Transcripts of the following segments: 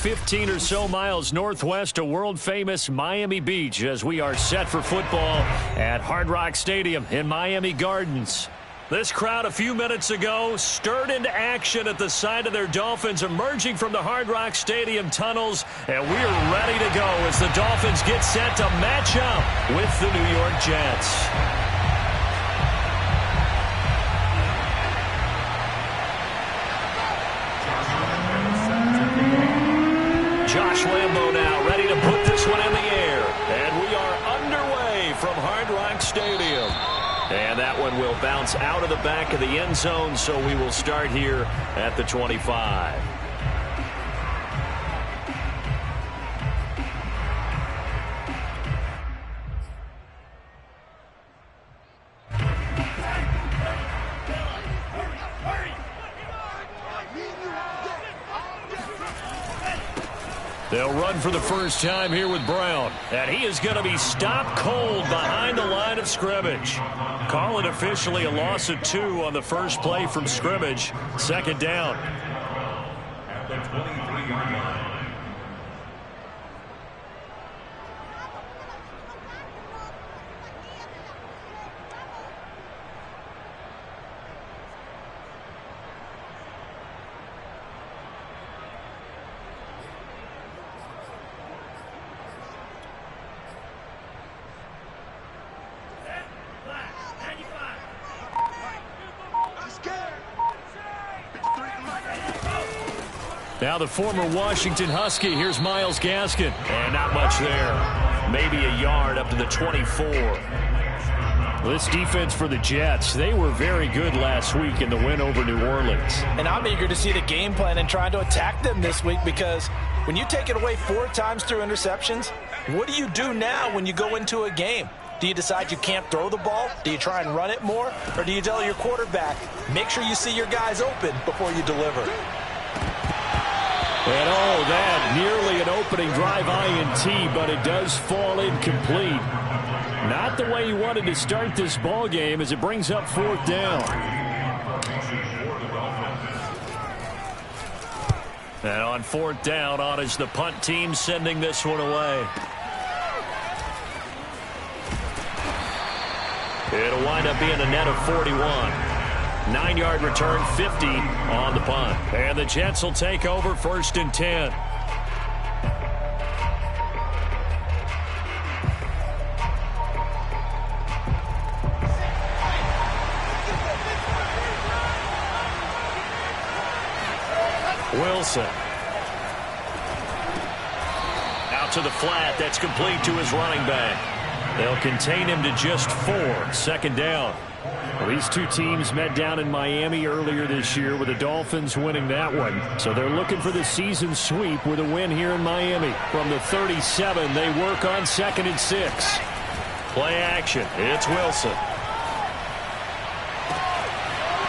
15 or so miles northwest of world-famous Miami Beach as we are set for football at Hard Rock Stadium in Miami Gardens. This crowd a few minutes ago stirred into action at the side of their Dolphins emerging from the Hard Rock Stadium tunnels, and we are ready to go as the Dolphins get set to match up with the New York Jets. Josh Lambo now ready to put this one in the air. And we are underway from Hard Rock Stadium. And that one will bounce out of the back of the end zone, so we will start here at the 25. They'll run for the first time here with Brown. And he is going to be stopped cold behind the line of scrimmage. Call it officially a loss of 2 on the first play from scrimmage. Second down. At the 23-yard line. Now the former Washington Husky. Here's Myles Gaskin. And not much there. Maybe a yard up to the 24. This defense for the Jets, they were very good last week in the win over New Orleans. And I'm eager to see the game plan and trying to attack them this week, because when you take it away 4 times through interceptions, what do you do now when you go into a game? Do you decide you can't throw the ball? Do you try and run it more? Or do you tell your quarterback, make sure you see your guys open before you deliver? And oh, that nearly an opening drive INT, but it does fall incomplete. Not the way you wanted to start this ball game as it brings up 4th down. And on 4th down, on is the punt team sending this one away. It'll wind up being a net of 41. 9-yard return, 50 on the punt. And the Jets will take over 1st and 10. Wilson. Out to the flat. That's complete to his running back. They'll contain him to just 4. 2nd down. Well, these two teams met down in Miami earlier this year with the Dolphins winning that one. So they're looking for the season sweep with a win here in Miami. From the 37, they work on 2nd and 6. Play action. It's Wilson.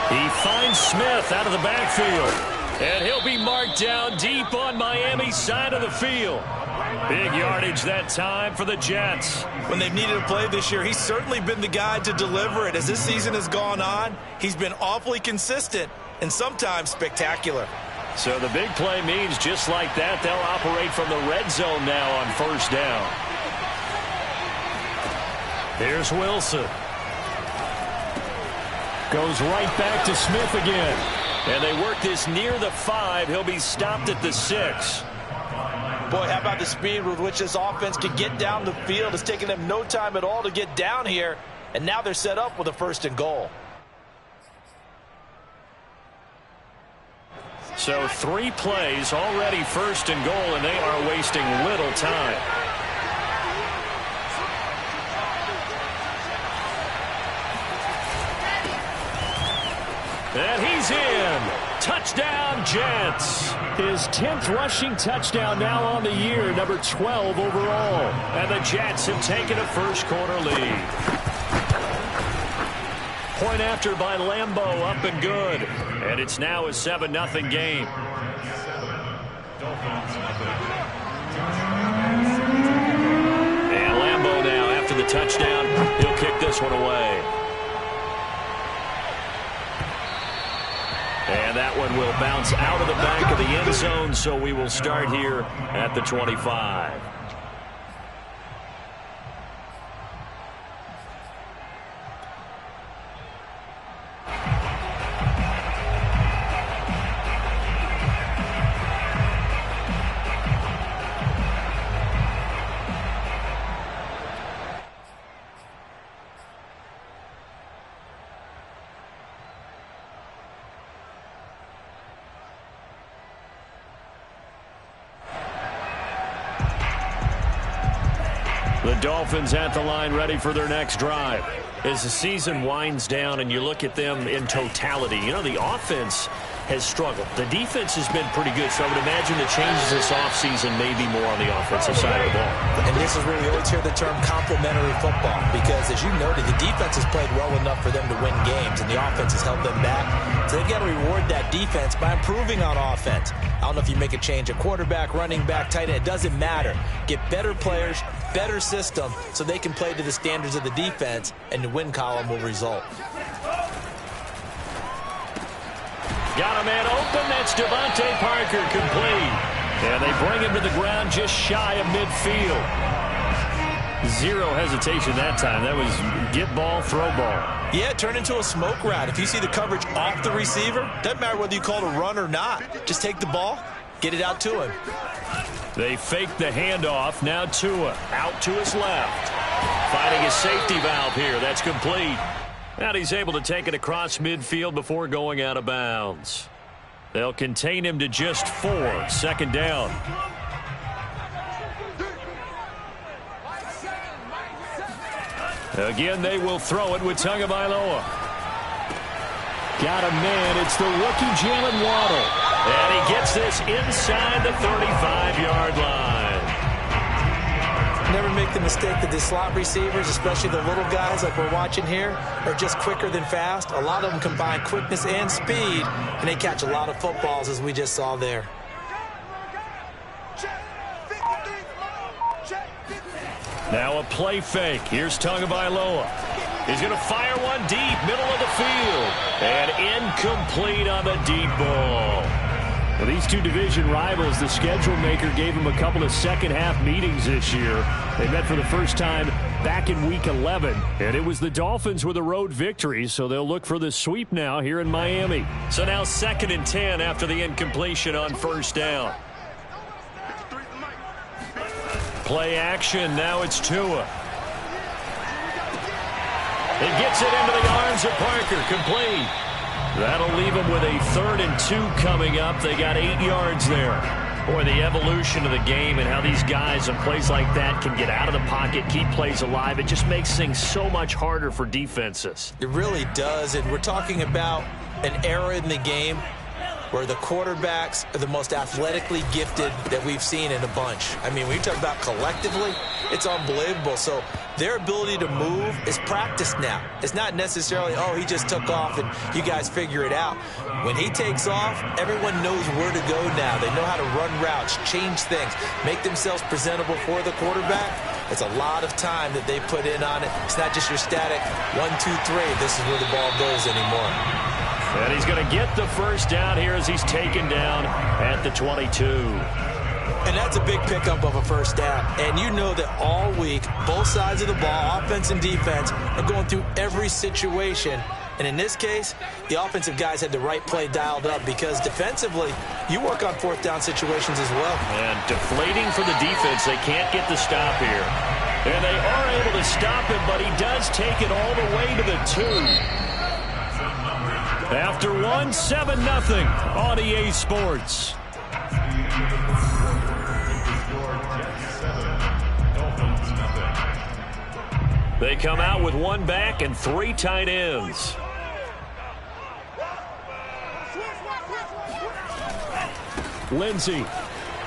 He finds Smith out of the backfield. And he'll be marked down deep on Miami's side of the field. Big yardage that time for the Jets. When they've needed a play this year, he's certainly been the guy to deliver it. As this season has gone on, he's been awfully consistent and sometimes spectacular. So the big play means just like that, they'll operate from the red zone now on 1st down. Here's Wilson. Goes right back to Smith again. And they work this near the 5. He'll be stopped at the 6. Boy, how about the speed with which this offense can get down the field? It's taken them no time at all to get down here, and now they're set up with a 1st and goal. So 3 plays already 1st and goal, and they are wasting little time. And he's in. Touchdown, Jets. His 10th rushing touchdown now on the year, number 12 overall. And the Jets have taken a 1st quarter lead. Point after by Lambo, up and good. And it's now a 7-0 game. And Lambo now, after the touchdown, he'll kick this one away. And that one will bounce out of the back of the end zone, so we will start here at the 25. The Dolphins at the line ready for their next drive. As the season winds down and you look at them in totality, you know, the offense has struggled. The defense has been pretty good, so I would imagine the changes this offseason may be more on the offensive side of the ball. And this is where we always hear the term complementary football, because as you noted, the defense has played well enough for them to win games, and the offense has held them back. So they've got to reward that defense by improving on offense. I don't know if you make a change at quarterback, running back, tight end. It doesn't matter. Get better players, better system, so they can play to the standards of the defense, and the win column will result. Got a man open. That's Devontae Parker, complete. And they bring him to the ground just shy of midfield. Zero hesitation that time. That was get ball, throw ball. Yeah, it turned into a smoke route. If you see the coverage off the receiver, doesn't matter whether you call it a run or not. Just take the ball, get it out to him. They fake the handoff. Now Tua out to his left. Finding a safety valve here. That's complete. And he's able to take it across midfield before going out of bounds. They'll contain him to just 4. Second down. Again, they will throw it with Tagovailoa. Got a man. It's the rookie Jalen Waddle. And he gets this inside the 35-yard line. Never make the mistake that the slot receivers, especially the little guys like we're watching here, are just quicker than fast. A lot of them combine quickness and speed, and they catch a lot of footballs, as we just saw there. Now a play fake. Here's Tagovailoa. He's going to fire one deep, middle of the field. And incomplete on the deep ball. Well, these two division rivals, the schedule maker gave them a couple of second-half meetings this year. They met for the first time back in Week 11, and it was the Dolphins with a road victory, so they'll look for the sweep now here in Miami. So now 2nd and 10 after the incompletion on first down. Play action. Now it's Tua. He gets it into the arms of Parker. Complete. That'll leave them with a 3rd and 2 coming up. They got 8 yards there. Boy, the evolution of the game and how these guys on plays like that can get out of the pocket, keep plays alive, it just makes things so much harder for defenses. It really does, and we're talking about an era in the game where the quarterbacks are the most athletically gifted that we've seen in a bunch. I mean, when you talk about collectively, it's unbelievable. So their ability to move is practiced now. It's not necessarily, oh, he just took off and you guys figure it out. When he takes off, everyone knows where to go now. They know how to run routes, change things, make themselves presentable for the quarterback. It's a lot of time that they put in on it. It's not just your static 1, 2, 3. This is where the ball goes anymore. And he's going to get the first down here as he's taken down at the 22. And that's a big pickup of a first down. And you know that all week, both sides of the ball, offense and defense, are going through every situation. And in this case, the offensive guys had the right play dialed up because defensively, you work on 4th down situations as well. And deflating for the defense. They can't get the stop here. And they are able to stop him, but he does take it all the way to the 2. After 1, 7-0 on EA Sports. They come out with 1 back and 3 tight ends. Lindsey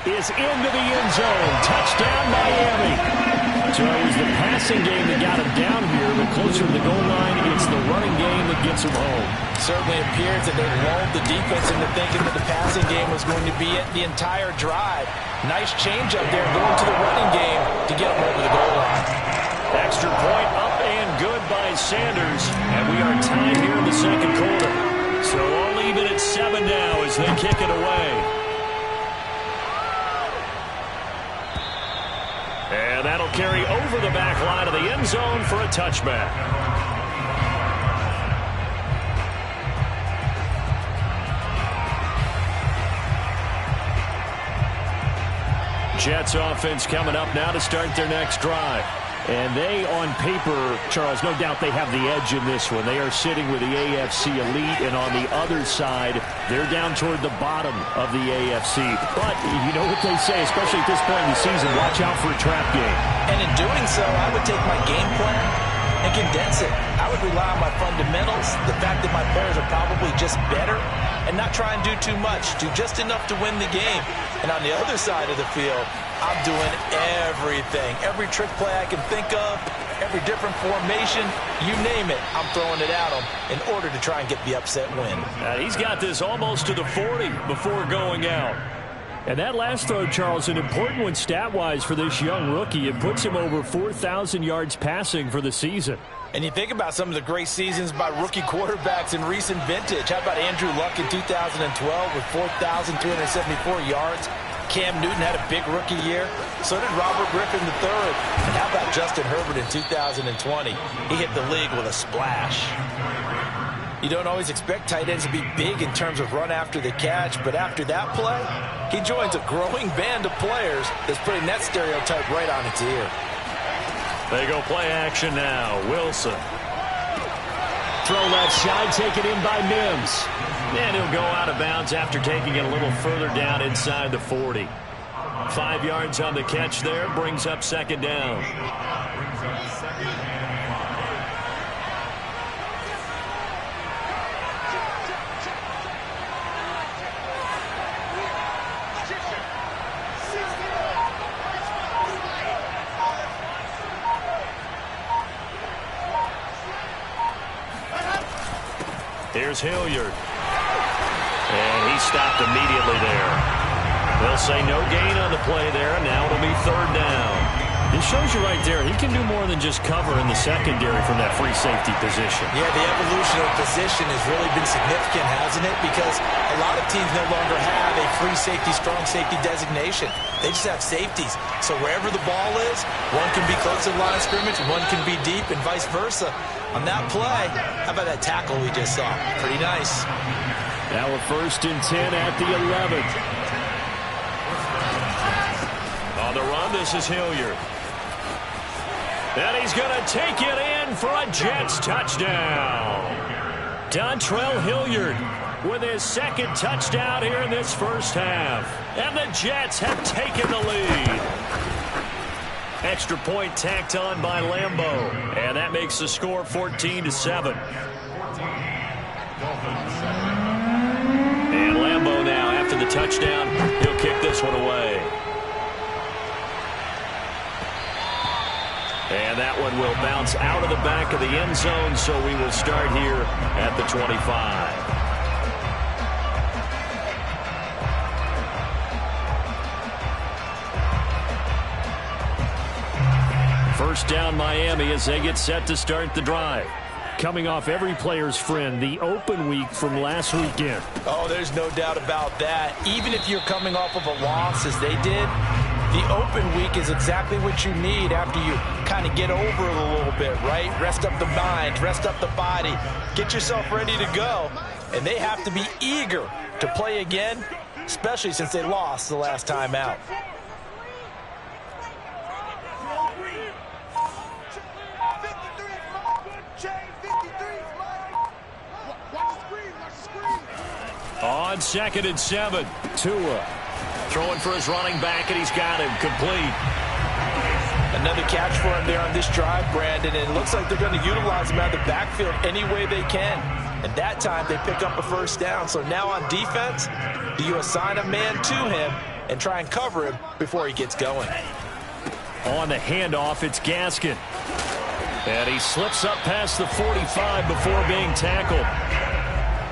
is into the end zone. Touchdown, Miami. So it was the passing game that got him down here, but closer to the goal line, it's the running game that gets him home. Certainly appears that they lulled the defense into thinking that the passing game was going to be it the entire drive. Nice change up there going to the running game to get him over the goal line. Extra point up and good by Sanders. And we are tied here in the second quarter. So only even at 7 now as they kick it away. And that'll carry over the back line of the end zone for a touchback. Jets offense coming up now to start their next drive. And they, on paper, Charles, no doubt they have the edge in this one. They are sitting with the AFC elite, and on the other side, they're down toward the bottom of the AFC. But you know what they say, especially at this point in the season, watch out for a trap game. And in doing so, I would take my game plan and condense it. I would rely on my fundamentals, the fact that my players are probably just better, and not try and do too much, do just enough to win the game. And on the other side of the field, I'm doing everything, every trick play I can think of, every different formation, you name it, I'm throwing it at him in order to try and get the upset win. He's got this almost to the 40 before going out. And that last throw, Charles, an important one stat-wise for this young rookie. It puts him over 4,000 yards passing for the season. And you think about some of the great seasons by rookie quarterbacks in recent vintage. How about Andrew Luck in 2012 with 4,374 yards? Cam Newton had a big rookie year. So did Robert Griffin III. And how about Justin Herbert in 2020? He hit the league with a splash. You don't always expect tight ends to be big in terms of run after the catch, but after that play, he joins a growing band of players that's putting that stereotype right on its ear. They go play action now. Wilson. Throw left side, taken in by Mims. And he'll go out of bounds after taking it a little further down inside the 40. 5 yards on the catch there, brings up second down. Here's Hilliard. And he stopped immediately there. They'll say no gain on the play there. Now it'll be third down. This shows you right there, he can do more than just cover in the secondary from that free safety position. Yeah, the evolution of position has really been significant, hasn't it? Because a lot of teams no longer have a free safety, strong safety designation. They just have safeties. So wherever the ball is, one can be close to the line of scrimmage, one can be deep, and vice versa. On that play, how about that tackle we just saw? Pretty nice. Now we're 1st and 10 at the 11th. On the run, this is Hilliard. And he's going to take it in for a Jets touchdown. Dontrell Hilliard with his second touchdown here in this first half. And the Jets have taken the lead. Extra point tacked on by Lambeau. And that makes the score 14-7. And Lambeau now, after the touchdown, he'll kick this one away. And that one will bounce out of the back of the end zone, so we will start here at the 25. First down Miami as they get set to start the drive. Coming off every player's friend, the open week from last weekend. Oh, there's no doubt about that. Even if you're coming off of a loss as they did, the open week is exactly what you need after you kind of get over it a little bit, right? Rest up the mind, rest up the body, get yourself ready to go. And they have to be eager to play again, especially since they lost the last time out. On 2nd and 7, Tua throwing for his running back, and he's got him complete. Another catch for him there on this drive, Brandon, and it looks like they're going to utilize him out of the backfield any way they can. And that time they pick up a first down. So now on defense, do you assign a man to him and try and cover him before he gets going? On the handoff, it's Gaskin. And he slips up past the 45 before being tackled.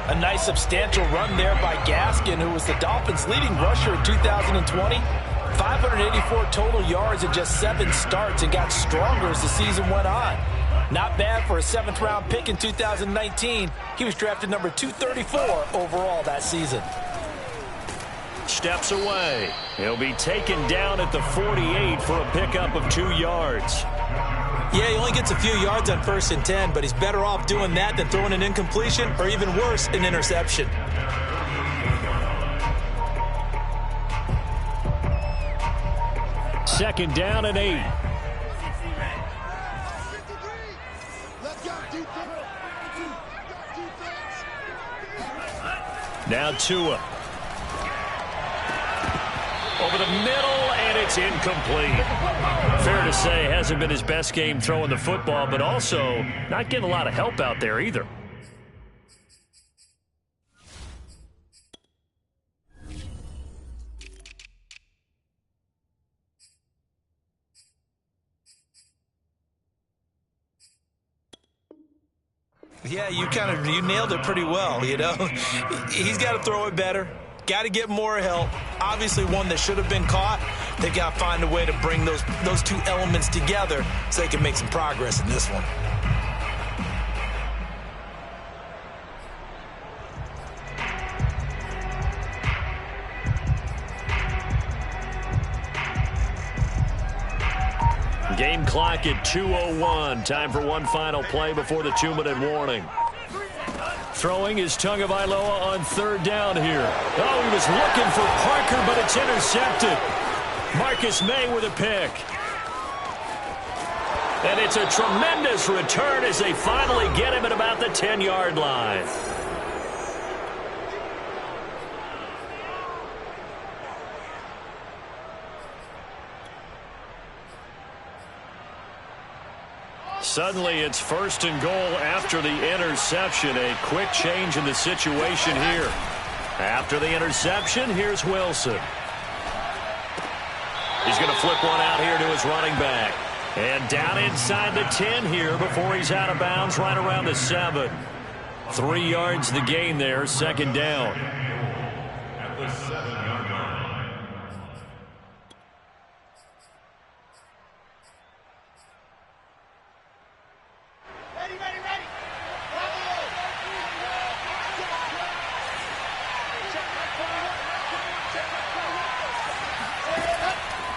A nice substantial run there by Gaskin, who was the Dolphins' leading rusher in 2020. 584 total yards in just 7 starts and got stronger as the season went on. Not bad for a 7th-round pick in 2019. He was drafted number 234 overall that season. Steps away. He'll be taken down at the 48 for a pickup of 2 yards. Yeah, he only gets a few yards on 1st and 10, but he's better off doing that than throwing an incompletion or even worse, an interception. Second down and 8. Now Tua. Over the middle, and it's incomplete. Fair to say, hasn't been his best game throwing the football, but also not getting a lot of help out there either. Yeah, you nailed it pretty well, you know. He's got to throw it better. Got to get more help. Obviously one that should have been caught. They've got to find a way to bring those two elements together so they can make some progress in this one. Game clock at 2:01. Time for one final play before the 2-minute warning. Throwing is Tagovailoa on 3rd down here. Oh, he was looking for Parker, but it's intercepted. Marcus May with a pick. And it's a tremendous return as they finally get him at about the 10-yard line. Suddenly it's 1st and goal after the interception. A quick change in the situation here. After the interception, here's Wilson. He's going to flip one out here to his running back. And down inside the 10 here before he's out of bounds right around the 7. 3 yards the gain there, 2nd down. At the 7-yard line.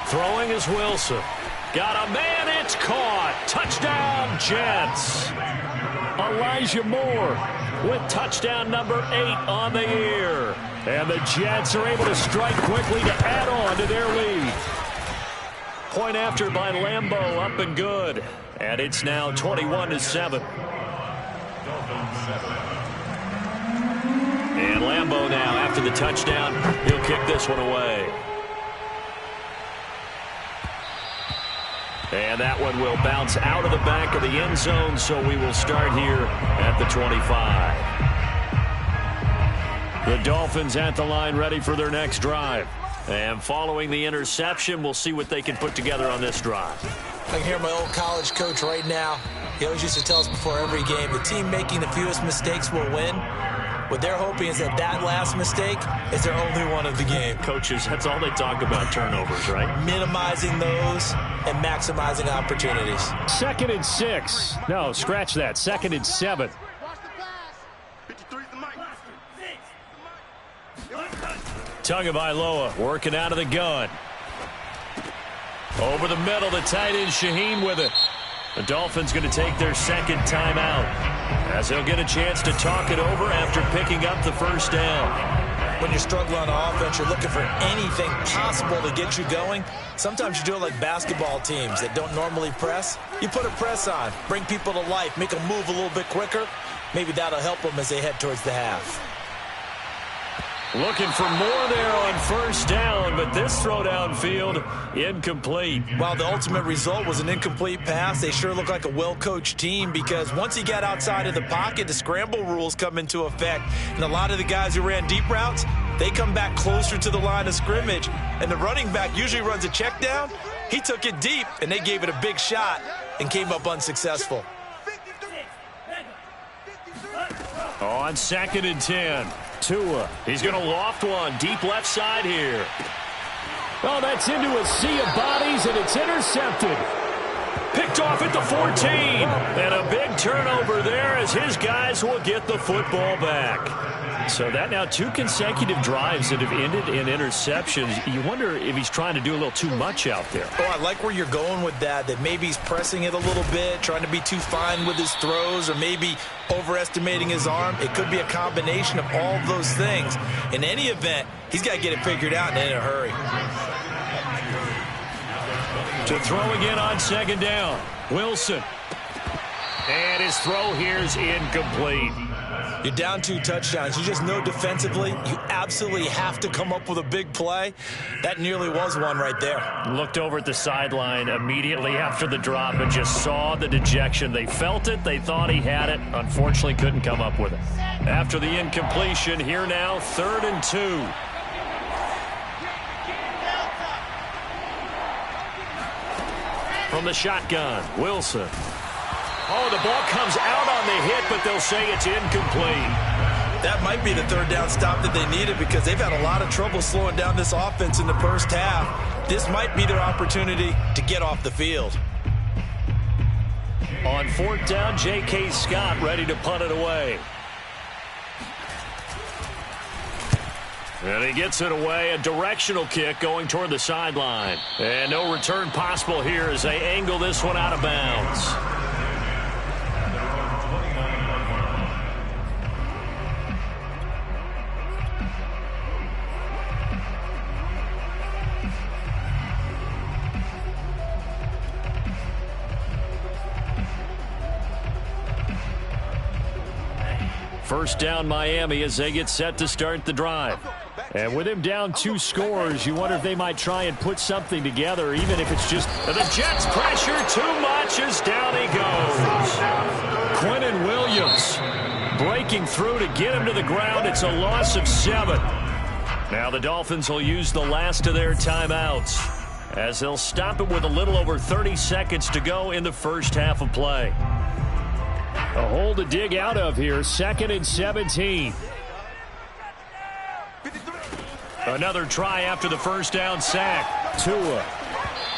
Throwing is Wilson. Got a man, it's caught. Touchdown, Jets. Elijah Moore with touchdown number 8 on the year. And the Jets are able to strike quickly to add on to their lead. Point after by Lambeau, up and good. And it's now 21-7. And Lambeau now, after the touchdown, he'll kick this one away. And that one will bounce out of the back of the end zone, so we will start here at the 25. The Dolphins at the line ready for their next drive. And following the interception, we'll see what they can put together on this drive. I can hear my old college coach right now. He always used to tell us before every game, the team making the fewest mistakes will win. What they're hoping is that last mistake is their only one of the game. Coaches, that's all they talk about, turnovers, right? Minimizing those and maximizing opportunities. 2nd and 6. No, scratch that. 2nd and 7. Tagovailoa working out of the gun. Over the middle, the tight end Shaheen with it. The Dolphins going to take their 2nd timeout as they'll get a chance to talk it over after picking up the 1st down. When you're struggling on offense, you're looking for anything possible to get you going. Sometimes you do it like basketball teams that don't normally press. You put a press on, bring people to life, make them move a little bit quicker. Maybe that'll help them as they head towards the half. Looking for more there on 1st down, but this throw downfield incomplete. While the ultimate result was an incomplete pass, they sure look like a well-coached team because once he got outside of the pocket, the scramble rules come into effect. And a lot of the guys who ran deep routes, they come back closer to the line of scrimmage. And the running back usually runs a check down. He took it deep, and they gave it a big shot and came up unsuccessful. On 2nd and 10. Tua. He's going to loft one deep left side here. Oh, that's into a sea of bodies, and it's intercepted. Picked off at the 14. And a big turnover there as his guys will get the football back. So that now 2 consecutive drives that have ended in interceptions. You wonder if he's trying to do a little too much out there. Oh, I like where you're going with that maybe he's pressing it a little bit, trying to be too fine with his throws, or maybe overestimating his arm. It could be a combination of all of those things. In any event, he's got to get it figured out and in a hurry. To throw again on second down, Wilson. And his throw here is incomplete. You're down 2 touchdowns. You just know defensively you absolutely have to come up with a big play. That nearly was one right there. Looked over at the sideline immediately after the drop and just saw the dejection. They felt it. They thought he had it. Unfortunately, couldn't come up with it. After the incompletion, here now, 3rd and 2. From the shotgun, Wilson. Oh, the ball comes out on the hit, but they'll say it's incomplete. That might be the 3rd down stop that they needed because they've had a lot of trouble slowing down this offense in the first half. This might be their opportunity to get off the field. On 4th down, J.K. Scott ready to punt it away. And he gets it away, a directional kick going toward the sideline. And no return possible here as they angle this one out of bounds. First down Miami as they get set to start the drive. And with him down 2 scores, you wonder if they might try and put something together, even if it's just the Jets pressure too much as down he goes. Quinnen Williams breaking through to get him to the ground. It's a loss of 7. Now the Dolphins will use the last of their timeouts as they'll stop it with a little over 30 seconds to go in the first half of play. A hole to dig out of here, 2nd and 17. Another try after the first down sack. Tua.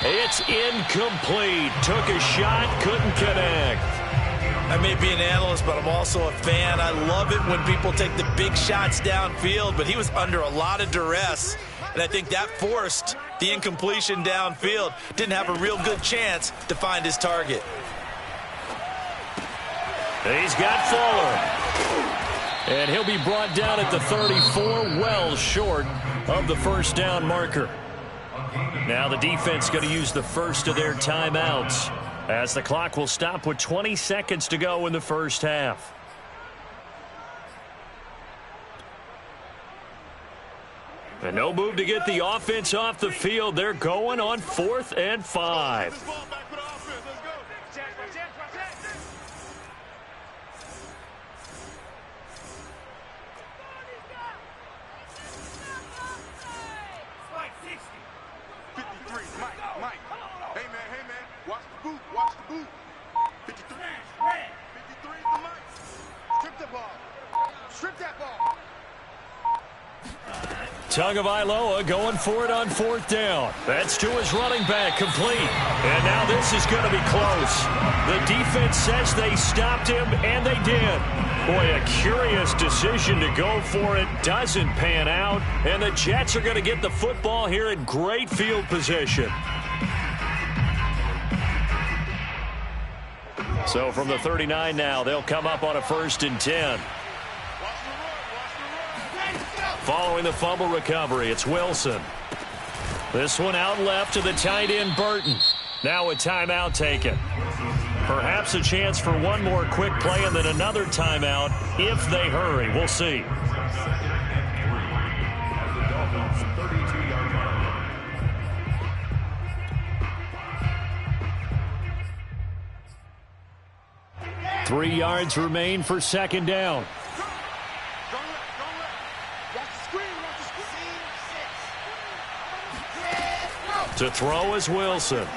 It's incomplete. Took a shot, couldn't connect. I may be an analyst, but I'm also a fan. I love it when people take the big shots downfield, but he was under a lot of duress, and I think that forced the incompletion downfield. Didn't have a real good chance to find his target. He's got Fuller. And he'll be brought down at the 34, well short of the first down marker. Now the defense going to use the first of their timeouts as the clock will stop with 20 seconds to go in the first half. And no move to get the offense off the field. They're going on 4th and 5. Tagovailoa going for it on 4th down. That's to his running back, complete. And now this is going to be close. The defense says they stopped him, and they did. Boy, a curious decision to go for it. Doesn't pan out. And the Jets are going to get the football here in great field position. So from the 39 now, they'll come up on a 1st and 10. Following the fumble recovery, it's Wilson. This one out left to the tight end, Burton. Now a timeout taken. Perhaps a chance for one more quick play and then another timeout if they hurry. We'll see. Three yards remain for second down. To throw is Wilson.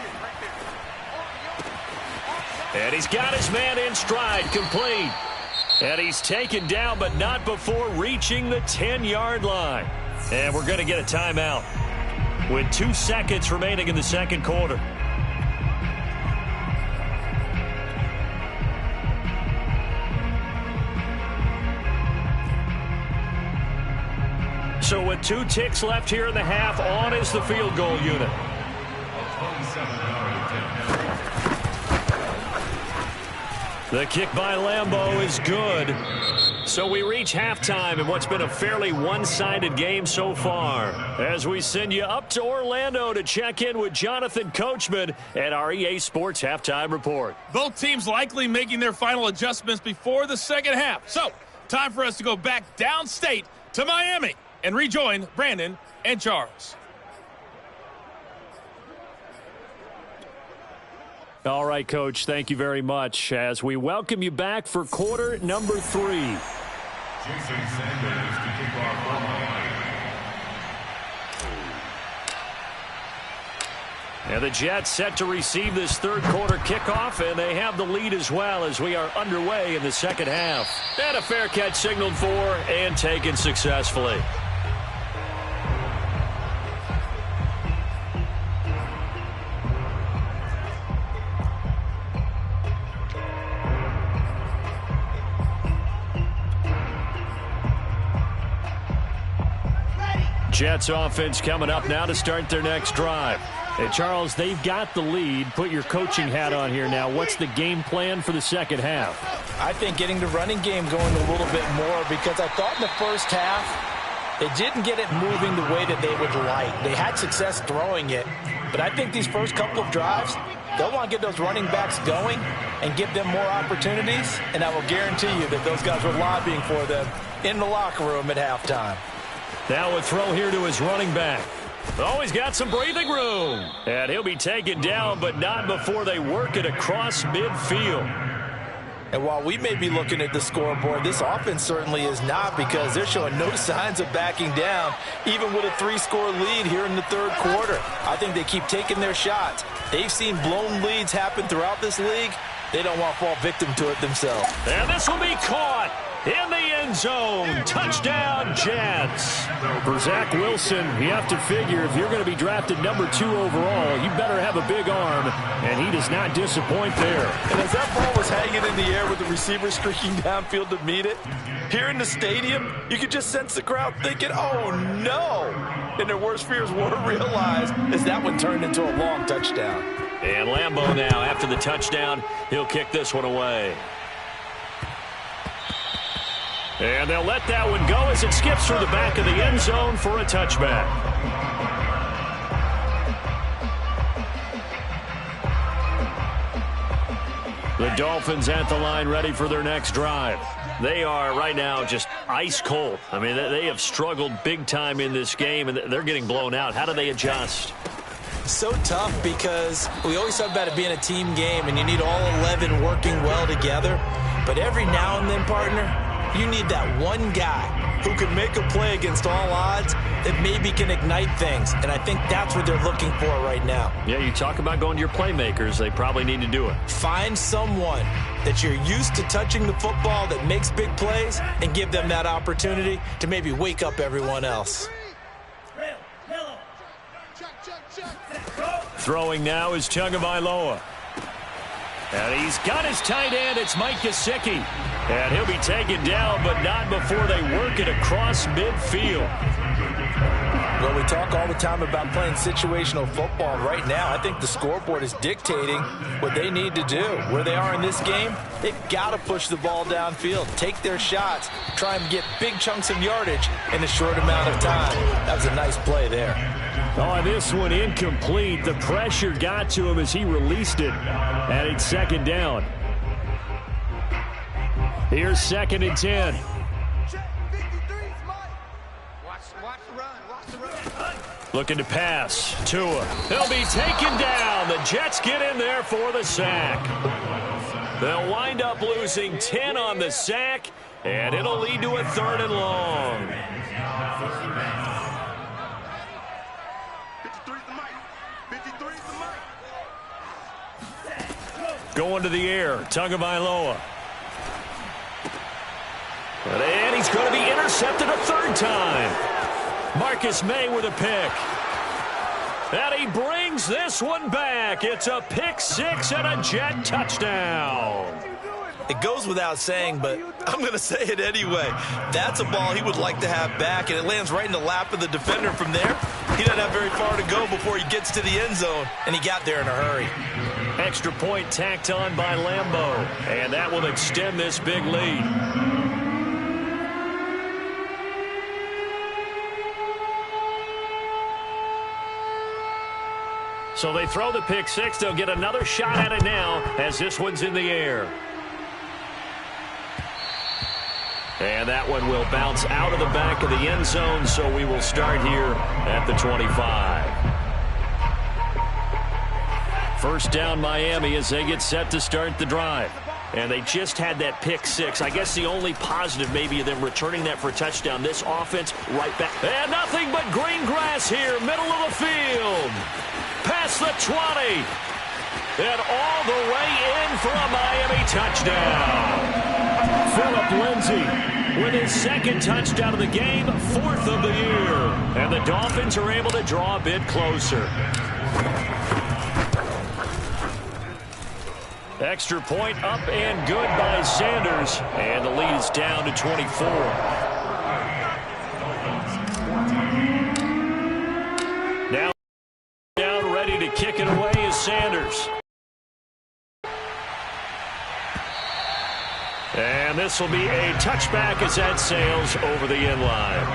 And he's got his man in stride, complete. And he's taken down, but not before reaching the 10-yard line. And we're going to get a timeout with 2 seconds remaining in the second quarter. got 2 ticks left here in the half. On is the field goal unit. The kick by Lambeau is good. So we reach halftime in what's been a fairly one-sided game so far. As we send you up to Orlando to check in with Jonathan Coachman at our EA Sports Halftime Report. Both teams likely making their final adjustments before the second half. So, time for us to go back downstate to Miami and rejoin Brandon and Charles. All right, Coach, thank you very much as we welcome you back for quarter number 3. Jason Sanders to kick off for Miami. And the Jets set to receive this third quarter kickoff, and they have the lead as well as we are underway in the second half. And a fair catch signaled for and taken successfully. Jets offense coming up now to start their next drive. Hey, Charles, they've got the lead. Put your coaching hat on here now. What's the game plan for the second half? I think getting the running game going a little bit more, because I thought in the first half they didn't get it moving the way that they would like. They had success throwing it, but I think these first couple of drives, they'll want to get those running backs going and give them more opportunities, and I will guarantee you that those guys were lobbying for them in the locker room at halftime. Now a throw here to his running back. Oh, he's got some breathing room. And he'll be taken down, but not before they work it across midfield. And while we may be looking at the scoreboard, this offense certainly is not, because they're showing no signs of backing down, even with a 3-score lead here in the third quarter. I think they keep taking their shots. They've seen blown leads happen throughout this league. They don't want to fall victim to it themselves. And this will be caught in the end zone. Touchdown, Jets. For Zach Wilson, you have to figure if you're going to be drafted number 2 overall, you better have a big arm, and he does not disappoint there. And as that ball was hanging in the air with the receiver streaking downfield to meet it, here in the stadium, you could just sense the crowd thinking, oh, no. And their worst fears were realized as that one turned into a long touchdown. And Lambeau now, after the touchdown, he'll kick this one away. And they'll let that one go as it skips through the back of the end zone for a touchback. The Dolphins at the line ready for their next drive. They are right now just ice cold. I mean, they have struggled big time in this game, and they're getting blown out. How do they adjust? So tough, because we always talk about it being a team game, and you need all 11 working well together. But every now and then, partner, you need that one guy who can make a play against all odds that maybe can ignite things. And I think that's what they're looking for right now. Yeah, you talk about going to your playmakers. They probably need to do it. Find someone that you're used to touching the football that makes big plays and give them that opportunity to maybe wake up everyone else. Throwing now is Tagovailoa. And he's got his tight end. It's Mike Gesicki. And he'll be taken down, but not before they work it across midfield. Well, we talk all the time about playing situational football. Right now, I think the scoreboard is dictating what they need to do. Where they are in this game, they've got to push the ball downfield, take their shots, try and get big chunks of yardage in a short amount of time. That was a nice play there. Oh, this one incomplete. The pressure got to him as he released it. And it's second down. Here's 2nd and 10. Looking to pass. Tua. He'll be taken down. The Jets get in there for the sack. They'll wind up losing 10 on the sack, and it'll lead to a 3rd and long. Going to the air. Tagovailoa. And he's going to be intercepted a 3rd time. Marcus May with a pick. And he brings this one back. It's a pick 6 and a Jet touchdown. It goes without saying, but I'm going to say it anyway. That's a ball he would like to have back, and it lands right in the lap of the defender. From there, he doesn't have very far to go before he gets to the end zone, and he got there in a hurry. Extra point tacked on by Lambeau, and that will extend this big lead. So they throw the pick six. They'll get another shot at it now as this one's in the air. And that one will bounce out of the back of the end zone, so we will start here at the 25. First down Miami as they get set to start the drive. And they just had that pick six. I guess the only positive maybe of them returning that for a touchdown. This offense right back. And nothing but green grass here, middle of the field. Past the 20. And all the way in for a Miami touchdown. Phillip Lindsay with his second touchdown of the game, fourth of the year. And the Dolphins are able to draw a bit closer. Extra point up and good by Sanders. And the lead is down to 24. Now down, ready to kick it away is Sanders. And this will be a touchback as that sails over the end line.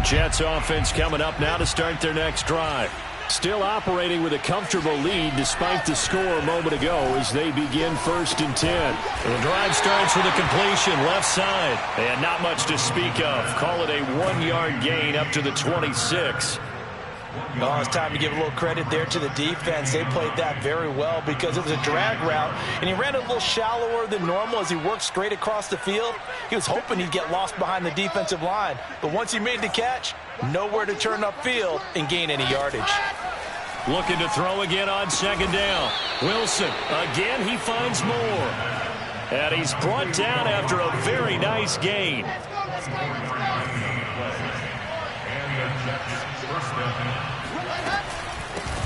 Jets offense coming up now to start their next drive. Still operating with a comfortable lead despite the score a moment ago as they begin 1st and 10. The drive starts with a completion left side. And not much to speak of. Call it a 1-yard gain up to the 26. Oh, it's time to give a little credit there to the defense. They played that very well because it was a drag route, and he ran a little shallower than normal as he worked straight across the field. He was hoping he'd get lost behind the defensive line, but once he made the catch, nowhere to turn upfield and gain any yardage. Looking to throw again on second down. Wilson, again, he finds more. And he's brought down after a very nice gain.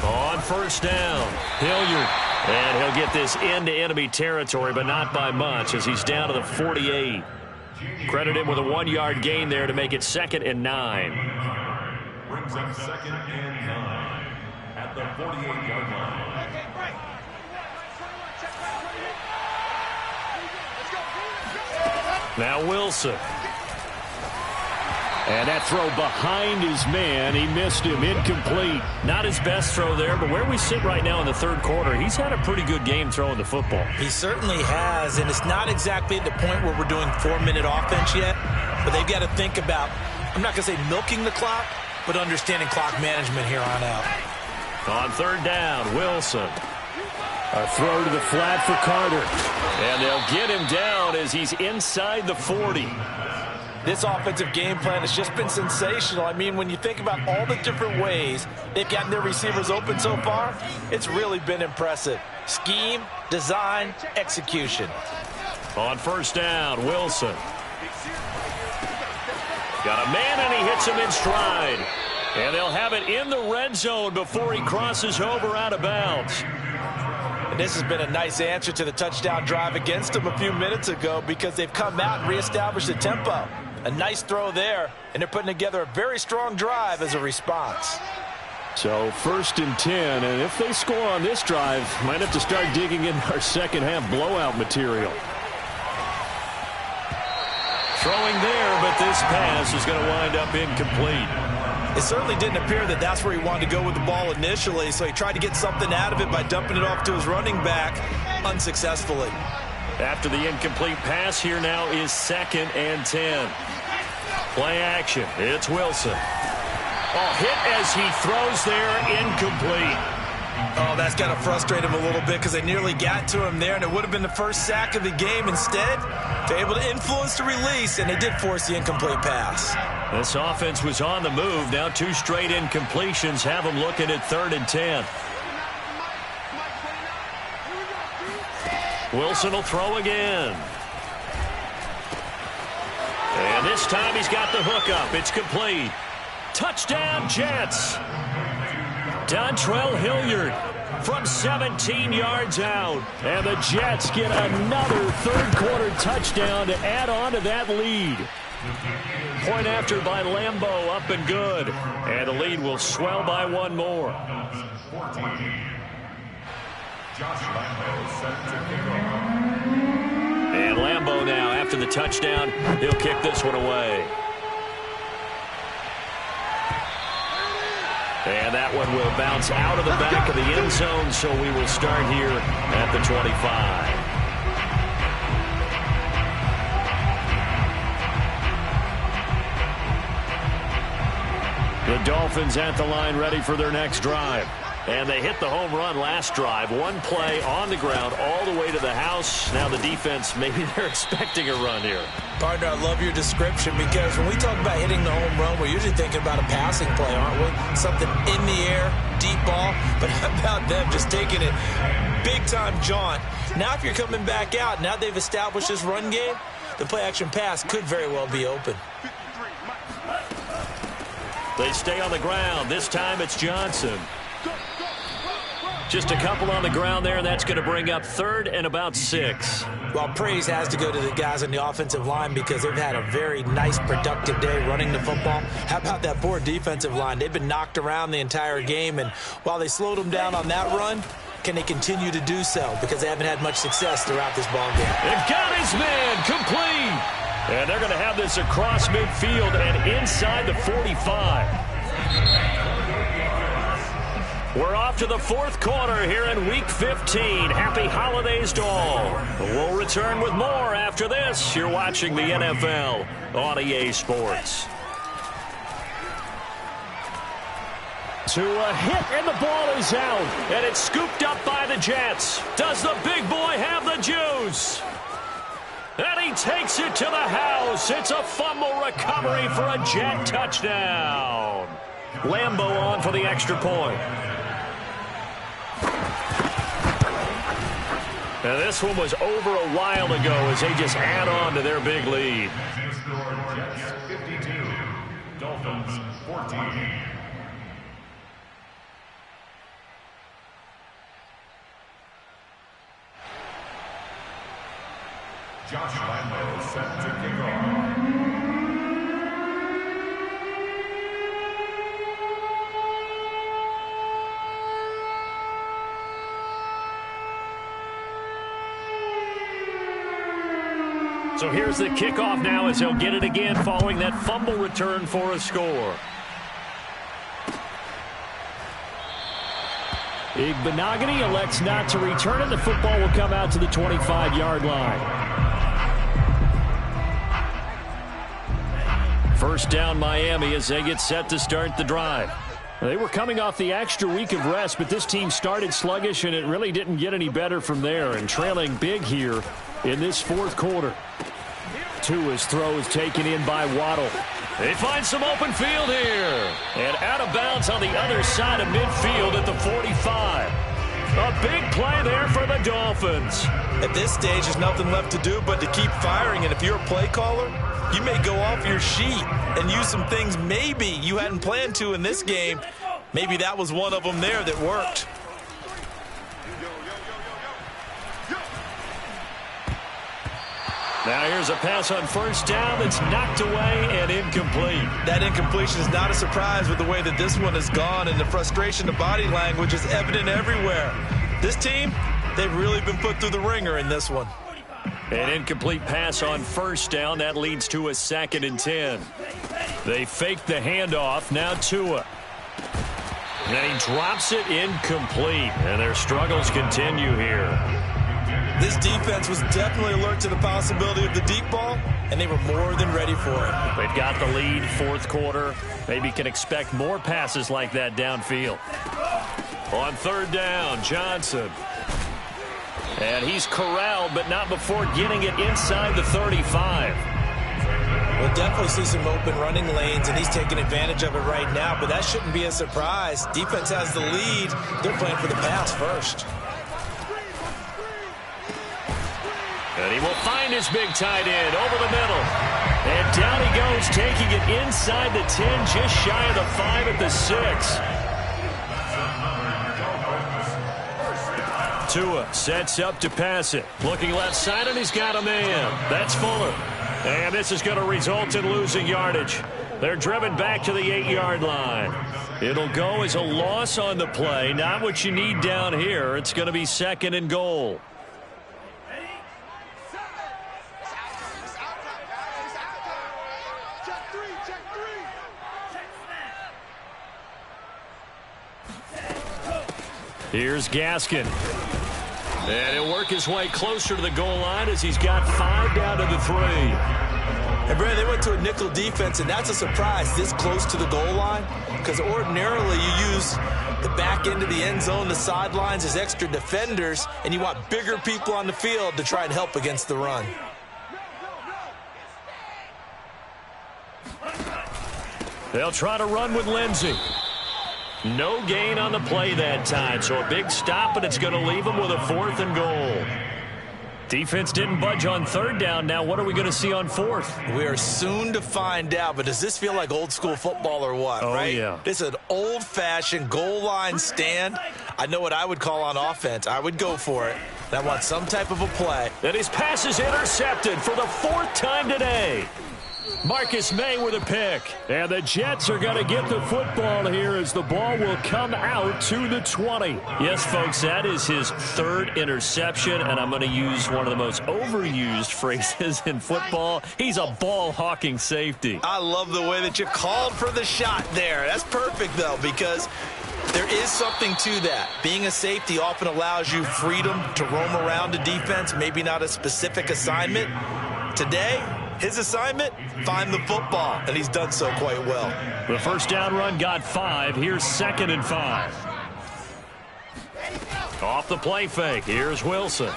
On first down, Hilliard. And he'll get this into enemy territory, but not by much as he's down to the 48. Credit him with a 1-yard gain there to make it 2nd and 9. Brings up 2nd and 9 at the 48-yard line. Now Wilson. And that throw behind his man, he missed him, incomplete. Not his best throw there, but where we sit right now in the 3rd quarter, he's had a pretty good game throwing the football. He certainly has, and it's not exactly at the point where we're doing 4-minute offense yet, but they've got to think about, I'm not going to say milking the clock, but understanding clock management here on out. On 3rd down, Wilson. A throw to the flat for Carter. And they'll get him down as he's inside the 40. This offensive game plan has just been sensational. I mean, when you think about all the different ways they've gotten their receivers open so far, it's really been impressive. Scheme, design, execution. On 1st down, Wilson. Got a man, and he hits him in stride. And they'll have it in the red zone before he crosses over out of bounds. And this has been a nice answer to the touchdown drive against them a few minutes ago because they've come out and reestablished the tempo. A nice throw there, and they're putting together a very strong drive as a response. So 1st and 10, and if they score on this drive, might have to start digging in our second-half blowout material. Throwing there, but this pass is going to wind up incomplete. It certainly didn't appear that that's where he wanted to go with the ball initially, so he tried to get something out of it by dumping it off to his running back unsuccessfully. After the incomplete pass, here now is 2nd and 10. Play action. It's Wilson. Oh, hit as he throws there, incomplete. Oh, that's got to frustrate him a little bit because they nearly got to him there, and it would have been the first sack of the game. Instead, they're able to influence the release, and they did force the incomplete pass. This offense was on the move. Now 2 straight incompletions have them looking at 3rd and 10. Wilson will throw again. And this time he's got the hook up. It's complete. Touchdown, Jets. Dontrell Hilliard from 17 yards out. And the Jets get another third-quarter touchdown to add on to that lead. Point after by Lambeau, up and good. And the lead will swell by one more. And Lambeau now, after the touchdown, he'll kick this one away. And that one will bounce out of the back of the end zone, so we will start here at the 25. The Dolphins at the line, ready for their next drive. And they hit the home run last drive. One play on the ground all the way to the house. Now the defense, maybe they're expecting a run here. Partner, I love your description because when we talk about hitting the home run, we're usually thinking about a passing play, aren't we? Something in the air, deep ball. But how about them just taking it big-time jaunt? Now if you're coming back out, now they've established this run game, the play-action pass could very well be open. They stay on the ground. This time it's Johnson. Just a couple on the ground there, and that's going to bring up third and about 6. Well, praise has to go to the guys on the offensive line because they've had a very nice, productive day running the football. How about that poor defensive line? They've been knocked around the entire game, and while they slowed them down on that run, can they continue to do so? Because they haven't had much success throughout this ball game. They've got his man complete. And they're going to have this across midfield and inside the 45. We're off to the fourth quarter here in Week 15. Happy holidays to all. We'll return with more after this. You're watching the NFL on EA Sports. To a hit, and the ball is out. And it's scooped up by the Jets. Does the big boy have the juice? And he takes it to the house. It's a fumble recovery for a Jet touchdown. Lambeau on for the extra point. And this one was over a while ago as they just add on to their big lead. Jets 52, Dolphins 14. Josh Lambeau set to kick off. So here's the kickoff now as he'll get it again following that fumble return for a score. Igbenogany elects not to return it. The football will come out to the 25-yard line. First down Miami as they get set to start the drive. They were coming off the extra week of rest, but this team started sluggish, and it really didn't get any better from there, and trailing big here in this fourth quarter. Tua's throw is taken in by Waddle. They find some open field here. And out of bounds on the other side of midfield at the 45. A big play there for the Dolphins. At this stage, there's nothing left to do but to keep firing. And if you're a play caller, you may go off your sheet and use some things maybe you hadn't planned to in this game. Maybe that was one of them there that worked. Now here's a pass on first down that's knocked away and incomplete. That incompletion is not a surprise with the way that this one has gone, and the frustration, the body language is evident everywhere. This team, they've really been put through the ringer in this one. An incomplete pass on first down. That leads to a 2nd and 10. They fake the handoff. Now Tua. And he drops it incomplete. And their struggles continue here. This defense was definitely alert to the possibility of the deep ball, and they were more than ready for it. They've got the lead, fourth quarter. Maybe can expect more passes like that downfield. On third down, Johnson. And he's corralled, but not before getting it inside the 35. We'll definitely see some open running lanes, and he's taking advantage of it right now, but that shouldn't be a surprise. Defense has the lead. They're playing for the pass first. And he will find his big tight end over the middle. And down he goes, taking it inside the 10, just shy of the 5 at the 6. Tua sets up to pass it. Looking left side, and he's got a man. That's Fuller. And this is going to result in losing yardage. They're driven back to the 8-yard line. It'll go as a loss on the play. Not what you need down here. It's going to be 2nd and goal. Here's Gaskin. And he'll work his way closer to the goal line as he's got 5 down to the 3. And, Brandon, they went to a nickel defense, and that's a surprise this close to the goal line, because ordinarily you use the back end of the end zone, the sidelines as extra defenders, and you want bigger people on the field to try and help against the run. They'll try to run with Lindsey. No gain on the play that time, so a big stop, and it's going to leave them with a 4th and goal. Defense didn't budge on 3rd down. Now what are we going to see on 4th? We are soon to find out, but does this feel like old school football or what, right? Yeah. This is an old-fashioned goal line stand. I know what I would call on offense. I would go for it. I want some type of a play. And his pass is intercepted for the 4th time today. Marcus May with a pick. And the Jets are going to get the football here as the ball will come out to the 20. Yes, folks, that is his 3rd interception, and I'm going to use one of the most overused phrases in football. He's a ball-hawking safety. I love the way that you called for the shot there. That's perfect, though, because there is something to that. Being a safety often allows you freedom to roam around a defense, maybe not a specific assignment. Today, his assignment, find the football, and he's done so quite well. The first down run got 5. Here's 2nd and 5. Off the play fake. Here's Wilson.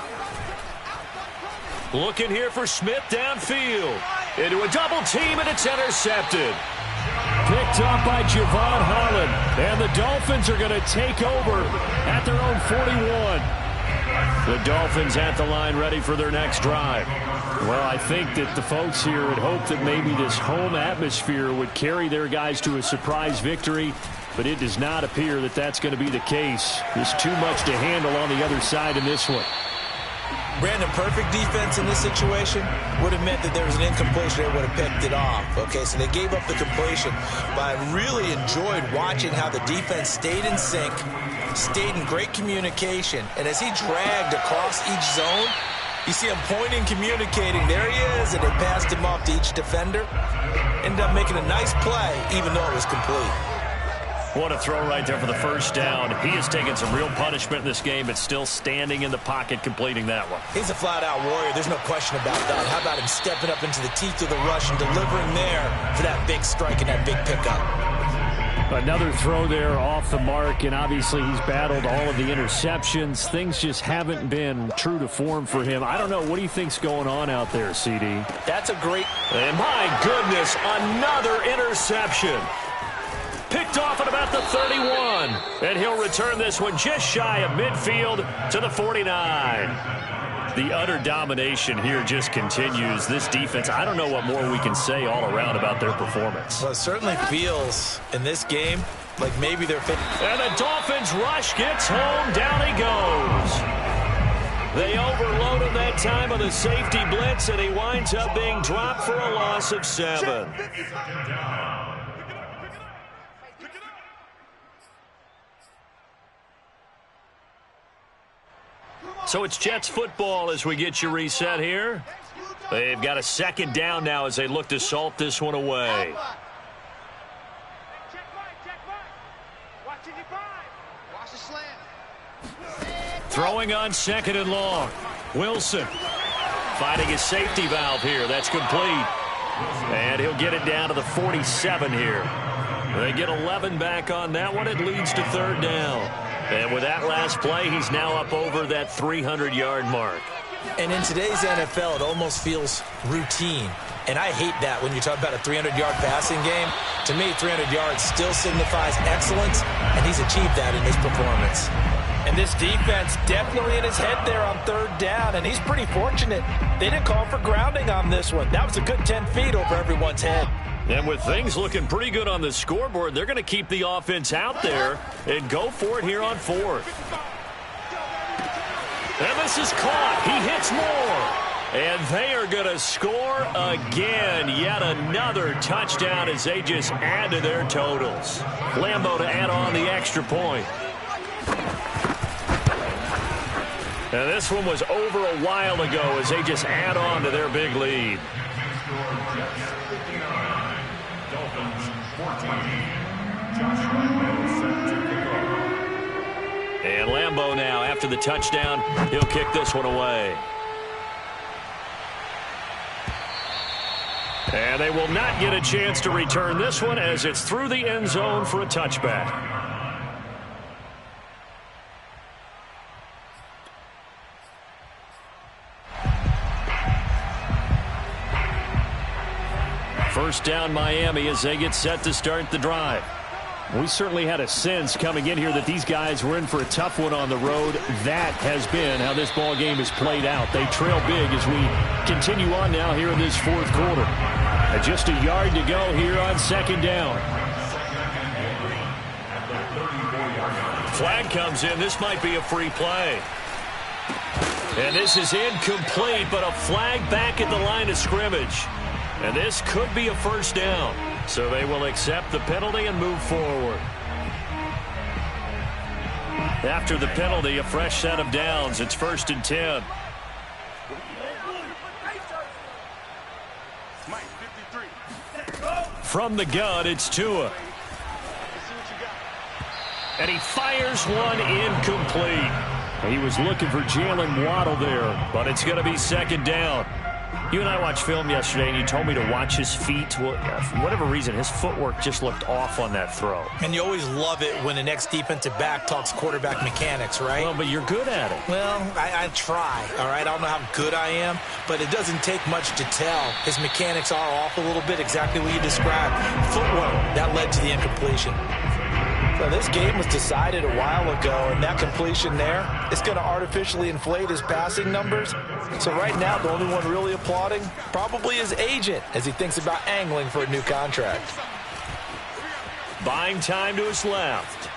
Looking here for Smith downfield. Into a double team, and it's intercepted. Picked up by Javon Holland. And the Dolphins are going to take over at their own 41. The Dolphins at the line ready for their next drive. Well, I think that the folks here had hoped that maybe this home atmosphere would carry their guys to a surprise victory, but it does not appear that that's going to be the case. There's too much to handle on the other side in this one. Brandon, perfect defense in this situation would have meant that there was an incompletion. They would have picked it off. Okay, so they gave up the completion. But I really enjoyed watching how the defense stayed in sync, stayed in great communication, and as he dragged across each zone, you see him pointing, communicating. There he is, and they passed him off to each defender. Ended up making a nice play, even though it was complete. What a throw right there for the first down. He has taken some real punishment in this game, but still standing in the pocket, completing that one. He's a flat-out warrior. There's no question about that. How about him stepping up into the teeth of the rush and delivering there for that big strike and that big pickup? Another throw there off the mark, and obviously he's battled all of the interceptions. Things just haven't been true to form for him. I don't know. What do you think's going on out there, CD? That's a great... And my goodness, another interception. Picked off at about the 31. And he'll return this one just shy of midfield to the 49. The utter domination here just continues. This defense, I don't know what more we can say all around about their performance. Well, it certainly feels in this game like maybe they're... And the Dolphins rush gets home. Down he goes. They overload him that time on the safety blitz, and he winds up being dropped for a loss of 7. So it's Jets football as we get you reset here. They've got a 2nd down now as they look to salt this one away. Throwing on 2nd and long. Wilson finding his safety valve here. That's complete. And he'll get it down to the 47 here. They get 11 back on that one. It leads to 3rd down. And with that last play, he's now up over that 300-yard mark. And in today's NFL, it almost feels routine. And I hate that when you talk about a 300-yard passing game. To me, 300 yards still signifies excellence, and he's achieved that in his performance. And this defense definitely in his head there on 3rd down, and he's pretty fortunate. They didn't call for grounding on this one. That was a good 10 feet over everyone's head. And with things looking pretty good on the scoreboard, they're going to keep the offense out there and go for it here on 4th. And this is caught. He hits more. And they are going to score again. Yet another touchdown as they just add to their totals. Lambeau to add on the extra point. And this one was over a while ago as they just add on to their big lead. And Lambeau now, after the touchdown, he'll kick this one away. And they will not get a chance to return this one as it's through the end zone for a touchback. First down Miami as they get set to start the drive. We certainly had a sense coming in here that these guys were in for a tough one on the road. That has been how this ball game has played out. They trail big as we continue on now here in this fourth quarter. Just a yard to go here on second down. Flag comes in. This might be a free play. And this is incomplete, but a flag back at the line of scrimmage. And this could be a first down. So they will accept the penalty and move forward. After the penalty, a fresh set of downs. It's 1st and 10. From the gun, it's Tua. And he fires one incomplete. He was looking for Jalen Waddle there, but it's going to be second down. You and I watched film yesterday, and you told me to watch his feet. Well, for whatever reason, his footwork just looked off on that throw. And you always love it when the next defensive back talks quarterback mechanics, right? Well, but you're good at it. Well, I try, all right? I don't know how good I am, but it doesn't take much to tell. His mechanics are off a little bit, exactly what you described. Footwork, that led to the incompletion. So this game was decided a while ago, and that completion there is going to artificially inflate his passing numbers. So right now, the only one really applauding probably his agent as he thinks about angling for a new contract. Buying time to his left.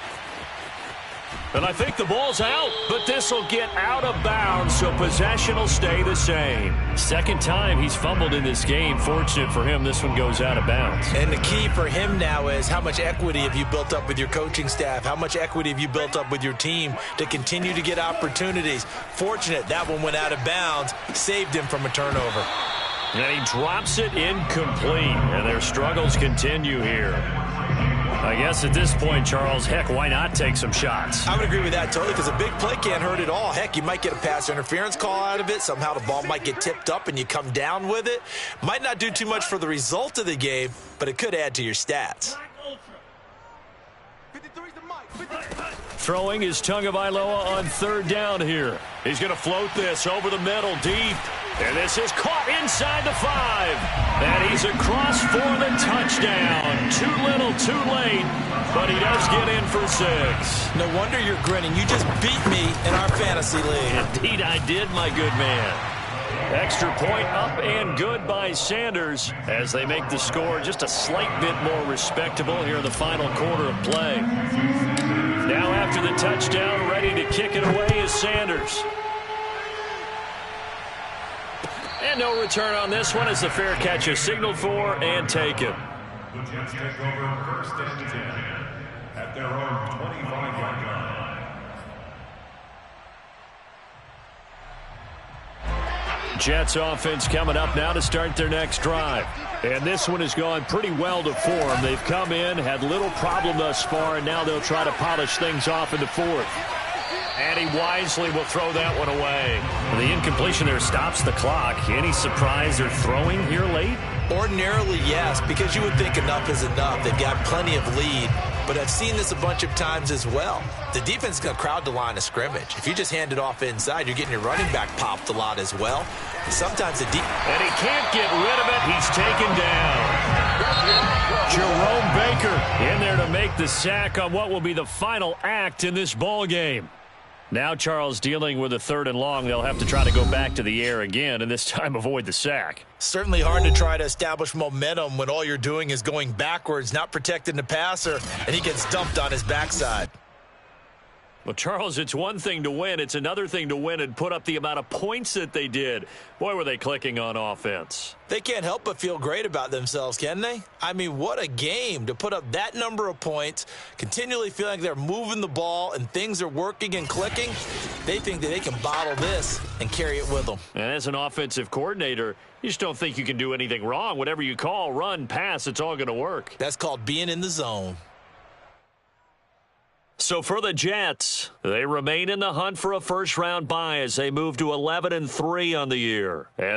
And I think the ball's out, but this will get out of bounds, so possession will stay the same. Second time he's fumbled in this game. Fortunate for him, this one goes out of bounds. And the key for him now is how much equity have you built up with your coaching staff? How much equity have you built up with your team to continue to get opportunities? Fortunate that one went out of bounds, saved him from a turnover. And he drops it incomplete, and their struggles continue here. I guess at this point, Charles, heck, why not take some shots? I would agree with that totally, because a big play can't hurt at all. Heck, you might get a pass interference call out of it. Somehow the ball might get tipped up and you come down with it. Might not do too much for the result of the game, but it could add to your stats. Throwing is Tagovailoa on third down here. He's going to float this over the middle deep. And this is caught inside the 5. And he's across for the touchdown. Too little, too late. But he does get in for 6. No wonder you're grinning. You just beat me in our fantasy league. Indeed I did, my good man. Extra point up and good by Sanders as they make the score just a slight bit more respectable here in the final quarter of play. Now after the touchdown, ready to kick it away is Sanders. And no return on this one as the fair catch is signaled for and taken. The Jets take over 1st and 10 at their own 25-yard line. Jets offense coming up now to start their next drive. And this one has gone pretty well to form. They've come in, had little problem thus far, and now they'll try to polish things off in the fourth. And he wisely will throw that one away. The incompletion there stops the clock. Any surprise they're throwing here late? Ordinarily, yes, because you would think enough is enough. They've got plenty of lead, but I've seen this a bunch of times as well. The defense is going to crowd the line of scrimmage. If you just hand it off inside, you're getting your running back popped a lot as well. Sometimes the deep... And he can't get rid of it. He's taken down. Jerome Baker in there to make the sack on what will be the final act in this ball game. Now Charles dealing with a 3rd and long. They'll have to try to go back to the air again, and this time avoid the sack. Certainly hard to try to establish momentum when all you're doing is going backwards, not protecting the passer, and he gets dumped on his backside. Well, Charles, it's one thing to win. It's another thing to win and put up the amount of points that they did. Boy, were they clicking on offense. They can't help but feel great about themselves, can they? I mean, what a game to put up that number of points, continually feeling like they're moving the ball and things are working and clicking. They think that they can bottle this and carry it with them. And as an offensive coordinator, you just don't think you can do anything wrong. Whatever you call, run, pass, it's all going to work. That's called being in the zone. So for the Jets, they remain in the hunt for a first-round bye as they move to 11-3 on the year.